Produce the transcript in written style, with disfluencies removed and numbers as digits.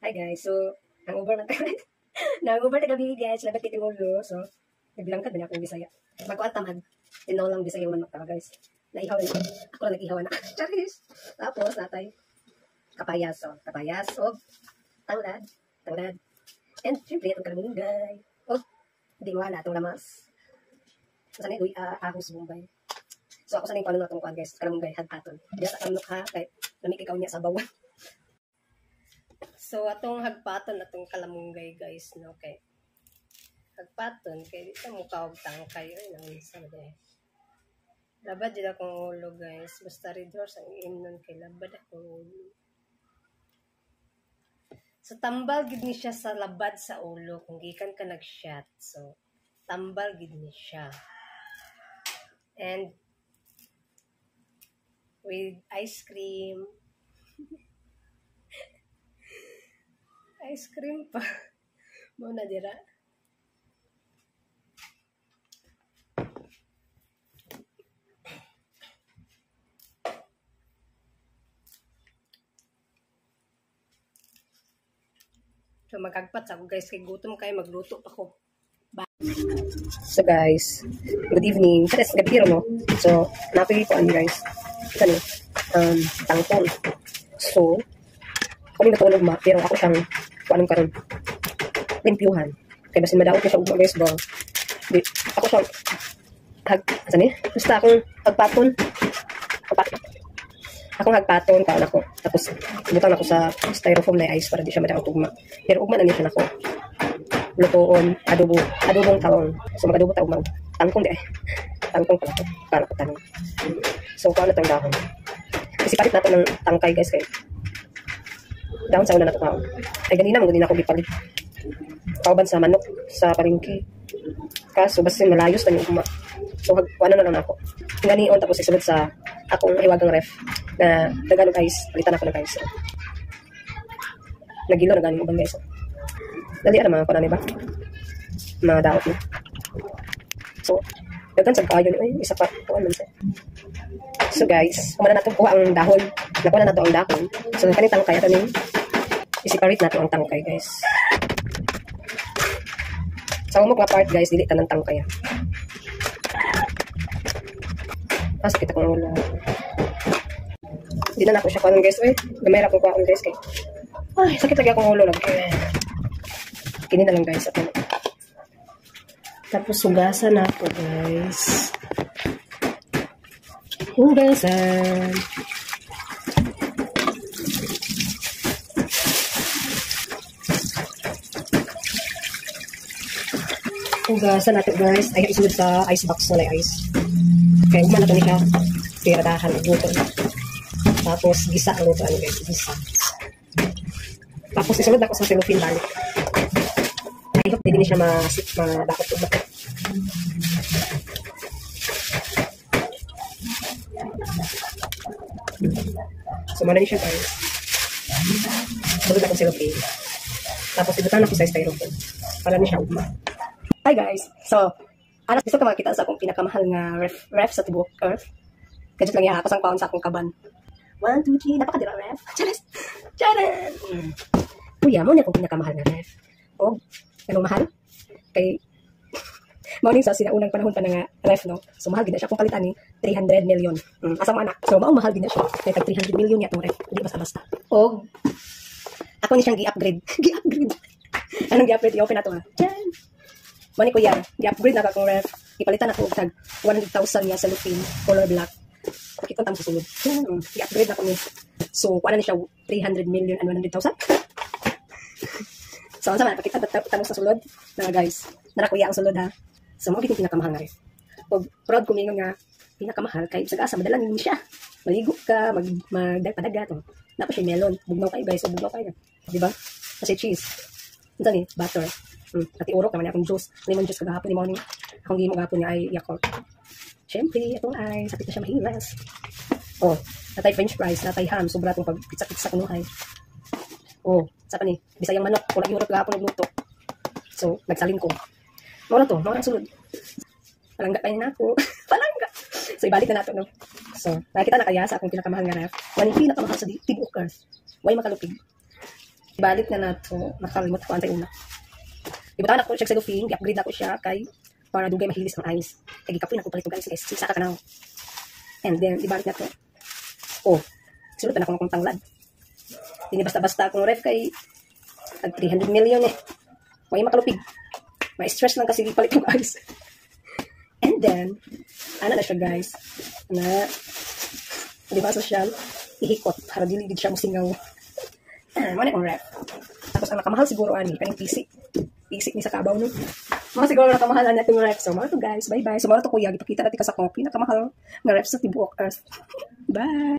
Hi guys, so ang uber man tayo. Nang-uber na gabi guys, labat kiting ulo. So, nagbilangkad ba na akong Bisaya. Magkuhan tamad, tinaw lang Bisaya manok ta guys. Naihaw na ako lang nag-ihaw na. Charis! Tapos, natay, kapayas. So, kapayas, o tanglad. And, syempre, itong kalamunggay. O, hindi wala, itong lamas. So, sanay, ahos bumbay. So, ako sanay paano na itong kuhan guys, kalamunggay, hagpaton. Diyan sa kamlok ha, kay namikikaw niya sa bawan. So, atong hagpaton, atong kalamunggay, guys, no? Okay. Hagpaton, kaya dito mukha og tangkay. Ay, nanginsa na dahil. Labad din akong ulo, guys. Basta redoors ang inon kay labad akong ulo. So, tambal gid ni siya sa labad sa ulo. Kung gikan ka nag-shot. So, tambal gid ni siya. And, with ice cream. Ice cream pa. Muna dira. So magagpat ako guys, kay gutom kayo, magluto pa ko. Bye. So guys, good evening. Sa gabi mo. So, napili ko guys. Ano? Tangkol. So, kami natulog ma, pero ako siyang anong karon limpyuhan. Kaya basin madaot ko siya ugma guys ba. Ako siyang basta akong hagpaton. Akong hagpaton kaon ako. Tapos butang ako sa styrofoam na ice para di siya madaot ugma. Pero ugma na niya siya nako. Lutoon, adobong talong. So mag-adobo ta ugma. Tangkong di ay. Tangkong pala ko. Para ko tanong. So kaon na tong dahon. Kasi palit nato ng tangkay guys kay dahon sa una na ito kaon. Ay ganina ako gipalit. Kauban sa manok sa palengke. Kaso basta malayos na yung uma. So ano na lang ako. Ganion tapos isunod sa akong hiwagang ref na dagan ng ice. Palitan ako ng ice. Nagilo na ganing ubang guys. Dali na mga kunan ba? Mga daot mo. So dagan sa kayo ay isa pa kuan man sa. So guys, kumana natin kuha ang dahon. Nakuha na nato ang dahon. So kanitang kaya kaning i-separate nato ang tangkay guys. Sa umok nga part guys, dili tanang tangkay. Pas kita kung wala. Di na ako siya kuhanon guys. Uy, gamay ra kong kuhanon guys kay. Ay, sakit lagi akong ulo lang. Kini na lang guys. Tapos hugasan na ako guys. Hugasan. Hugasan natin guys. Ay, isunod sa ice box na ice. Kaya umana ito niya. Piradahan. Luto. Tapos gisa ang luto guys. Gisa. Tapos isunod ako sa cellophane bag. I hope hindi siya madakot umat. So, mana siya guys. Sunod ako cellophane. Tapos ibutan ako sa styrofoam. Para niya siya umat. Hi guys! So, alas gusto ka makita sa akong pinakamahal nga ref sa tibuok earth. Kadyo lang yan, ako sang paon sa akong kaban. 1, 2, 3, napakadira ref. Charis! Charis! Kuya, mo niya akong pinakamahal nga ref. O, anong mahal? Kay, morning sa sinaunang panahon pa na nga ref, no? So, mahal gina siya. Kung palitan ni 300 million. Asang anak. So, mahal gina siya. Kaya tag 300 million niya itong ref. Hindi basta-basta. O, ako ni siyang gi-upgrade. Gi-upgrade. Anong gi-upgrade? I-open na ito ha. Diyan! Mani ko yan, i-upgrade na akong ref. Ipalitan ako tag 100,000 nga sa lupin, color black. Pakit ko tamo sa sulod. I-upgrade na ko ni. So, kuha na siya 300 million and 100,000. So, sama na, pakita tamo sa sulod. Na guys, narakuya ang sulod ha. So, mga bitong pinakamahal nga ref. Pag proud kumingon nga, pinakamahal, kahit sa asa, madalang din siya. Maligo ka, magpadagat. Napos siya melon. Bugnaw kayo guys, so bugnaw kayo. Diba? Kasi cheese. Ito ni, butter. Pati urok naman akong juice. Lemon juice kagahapon ni morning. Akong gimo gahapon niya ay Yakult. Siyempre, itong ay sakit na siya mahilas. Oh, natay french fries, natay ham, sobra itong pag-pizza-pizza kunuhay. Oh, sa pa ni, bisayang manok, kulang urok kagahapon nagluto. So, nagsalin ko. Mawala to, mawala sulod. Palangga pa na ako. Palangga! So, ibalik na nato, no? So, nakikita na kaya sa akong pinakamahal nga ref. Waning pinakamahal sa tibuok earth. Way makalupig. Ibalit na nato, nakalimot ko antay una. Ibutan ako siya sa lufing, i-upgrade ako siya kay para dugay mahilis ang ice. Kaya gikapoy na ko palit og ice, guys. Sisa ka kanaw. And then, ibalit na to. Oh, sulod na akong tanglad. Hindi basta-basta akong ref kay 300 million eh. May makalupig. May stress lang kasi palit yung ice. And then, ano na siya guys? Na, di ba social? Ihikot para dili gid siya musingaw. Wala akong ref. Tapos ang nakamahal siguro ani, kanyang pisik. Pisik ni sa kabaw no. Mga siguro nakamahal na itong ref. So, mga to guys, bye-bye. So, mga to kuya, ipakita natin ka sa coffee. Nakamahal nga ref sa tibuok earth. Bye!